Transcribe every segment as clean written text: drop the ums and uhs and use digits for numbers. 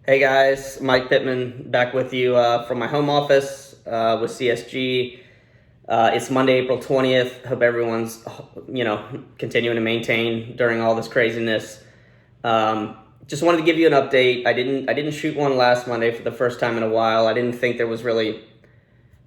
Hey guys, Mike Pittman back with you from my home office with CSG. It's Monday, April 20th. Hope everyone's, continuing to maintain during all this craziness. Just wanted to give you an update. I didn't shoot one last Monday for the first time in a while. I didn't think there was really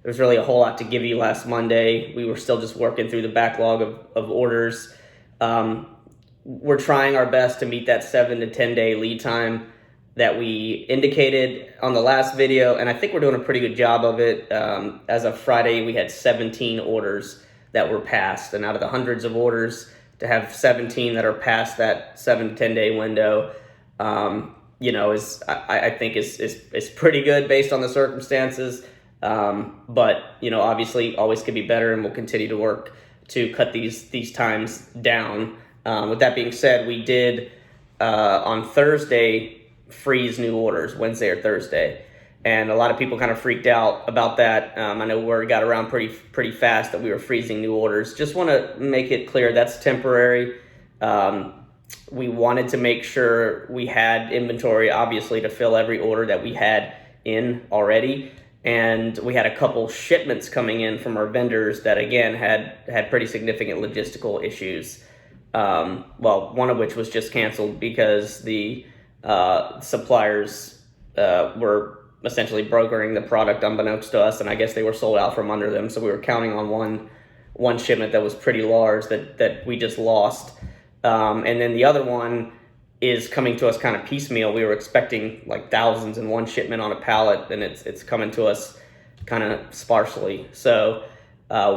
a whole lot to give you last Monday. We were still just working through the backlog of orders. We're trying our best to meet that 7 to 10 day lead time that we indicated on the last video, and I think we're doing a pretty good job of it. As of Friday, we had 17 orders that were passed, and out of the hundreds of orders, to have 17 that are past that 7 to 10 day window, I think is pretty good based on the circumstances. But obviously, always could be better, and we'll continue to work to cut these times down. With that being said, we did on Thursday freeze new orders, Wednesday or Thursday, and a lot of people kind of freaked out about that. I know word got around pretty fast that we were freezing new orders. Just want to make it clear that's temporary. We wanted to make sure we had inventory, obviously, to fill every order that we had in already. And we had a couple shipments coming in from our vendors that, again, had pretty significant logistical issues. One of which was just canceled because the suppliers were essentially brokering the product unbeknownst to us, and I guess they were sold out from under them. So we were counting on one shipment that was pretty large that we just lost. And then the other one is coming to us kind of piecemeal. We were expecting like thousands in one shipment on a pallet, and it's coming to us kind of sparsely. So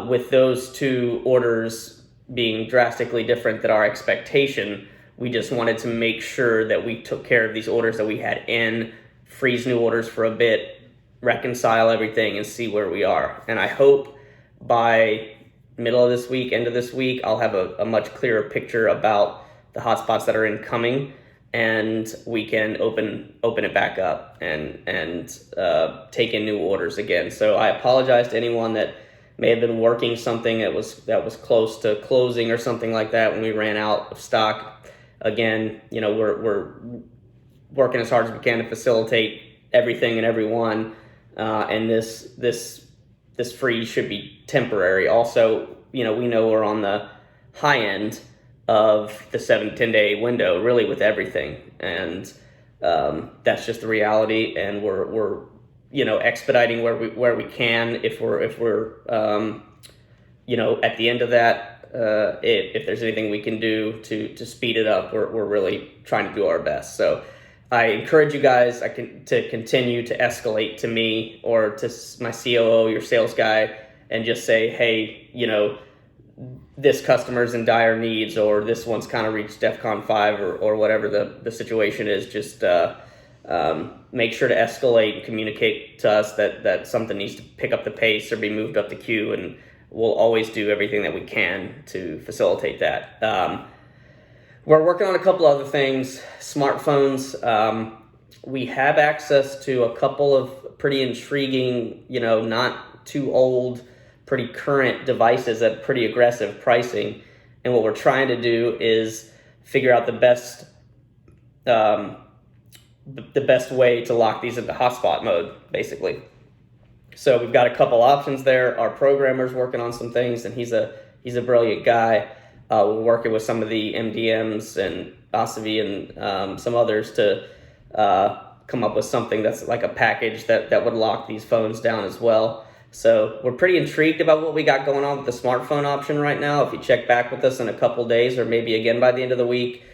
with those two orders being drastically different than our expectation, we just wanted to make sure that we took care of these orders that we had in, freeze new orders for a bit, reconcile everything, and see where we are. And I hope by middle of this week, end of this week, I'll have a much clearer picture about the hotspots that are incoming, and we can open it back up and take in new orders again. So I apologize to anyone that may have been working something that was close to closing or something like that when we ran out of stock. Again, we're working as hard as we can to facilitate everything and everyone, and this freeze should be temporary. Also, we know we're on the high end of the 7 to 10 day window, really, with everything, and that's just the reality. And we're expediting where we can if we're at the end of that. If there's anything we can do to speed it up, we're really trying to do our best. So I encourage you guys to continue to escalate to me or to my COO, your sales guy, and just say, hey, this customer's in dire needs, or this one's kind of reached DEFCON 5 or whatever the situation is. Just make sure to escalate and communicate to us that something needs to pick up the pace or be moved up the queue, and we'll always do everything that we can to facilitate that. We're working on a couple other things. Smartphones. We have access to a couple of pretty intriguing, not too old, pretty current devices at pretty aggressive pricing. And what we're trying to do is figure out the best way to lock these into hotspot mode, basically. So we've got a couple options there. Our programmer's working on some things, and he's a brilliant guy. We're working with some of the MDMs and Asavi and some others to come up with something that's like a package that would lock these phones down as well. So we're pretty intrigued about what we got going on with the smartphone option right now. If you check back with us in a couple days, or maybe again by the end of the week,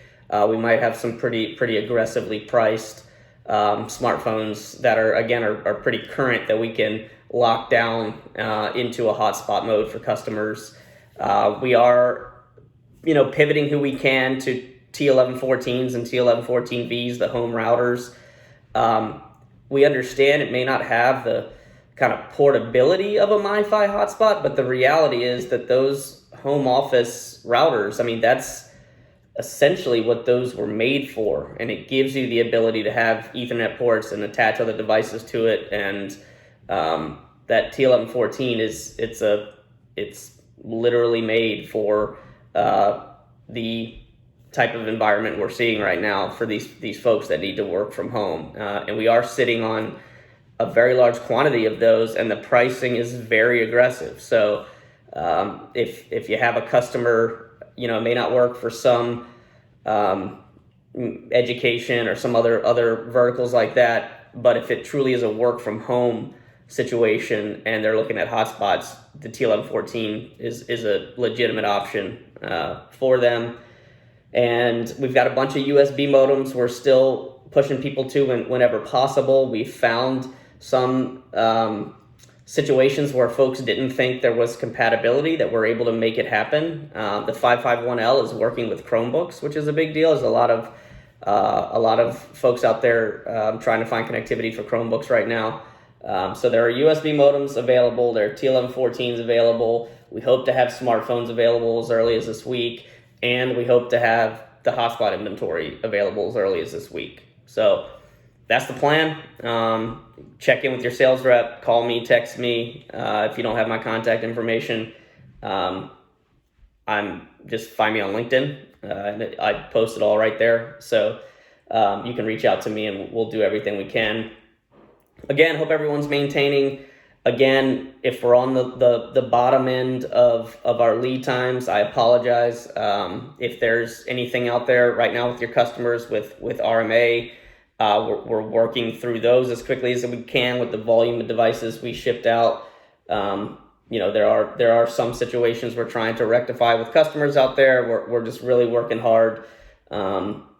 we might have some pretty aggressively priced smartphones that are pretty current, that we can lock down into a hotspot mode for customers. We are pivoting who we can to T1114s and T1114Vs, the home routers. We understand it may not have the kind of portability of a MiFi hotspot, but the reality is that those home office routers, that's essentially what those were made for, and it gives you the ability to have Ethernet ports and attach other devices to it. And that T1114 it's literally made for the type of environment we're seeing right now for these folks that need to work from home. And we are sitting on a very large quantity of those, and the pricing is very aggressive. So if you have a customer, it may not work for some education or some other verticals like that, but if it truly is a work from home situation and they're looking at hotspots, the T1114 is a legitimate option for them. And we've got a bunch of USB modems we're still pushing people to whenever possible. We found some situations where folks didn't think there was compatibility that we're able to make it happen. The 551L is working with Chromebooks, which is a big deal. There's a lot of folks out there trying to find connectivity for Chromebooks right now. So there are USB modems available. There are T1114s available. We hope to have smartphones available as early as this week, and we hope to have the hotspot inventory available as early as this week. So that's the plan. Check in with your sales rep. Call me, text me if you don't have my contact information. Just find me on LinkedIn. I post it all right there. So you can reach out to me and we'll do everything we can. Again, hope everyone's maintaining. Again, if we're on the bottom end of our lead times, I apologize. If there's anything out there right now with your customers with RMA, we're working through those as quickly as we can with the volume of devices we shipped out. There are some situations we're trying to rectify with customers out there. We're just really working hard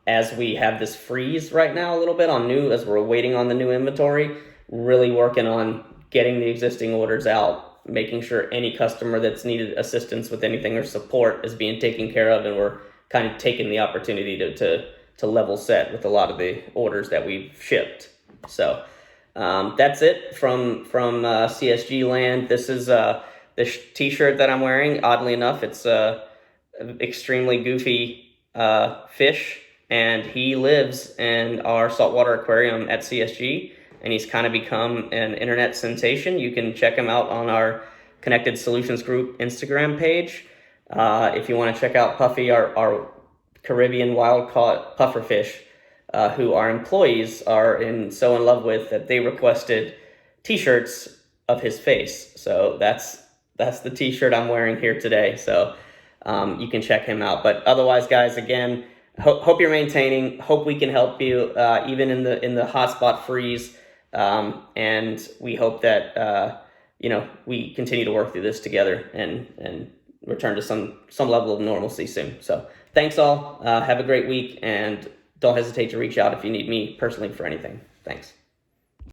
as we have this freeze right now a little bit on new, as we're waiting on the new inventory, really working on getting the existing orders out, making sure any customer that's needed assistance with anything or support is being taken care of, and we're kind of taking the opportunity to level set with a lot of the orders that we've shipped. So that's it from CSG land. This is this t-shirt that I'm wearing. Oddly enough, it's a extremely goofy fish, and he lives in our saltwater aquarium at CSG, and he's kind of become an internet sensation. You can check him out on our Connected Solutions Group Instagram page. If you want to check out Puffy, our Caribbean wild-caught pufferfish, who our employees are so in love with that they requested t-shirts of his face. So that's the t-shirt I'm wearing here today. So you can check him out. But otherwise, guys, again, hope you're maintaining. Hope we can help you even in the hotspot freeze. And we hope that we continue to work through this together and return to some level of normalcy soon. So thanks all. Have a great week, and don't hesitate to reach out if you need me personally for anything. Thanks.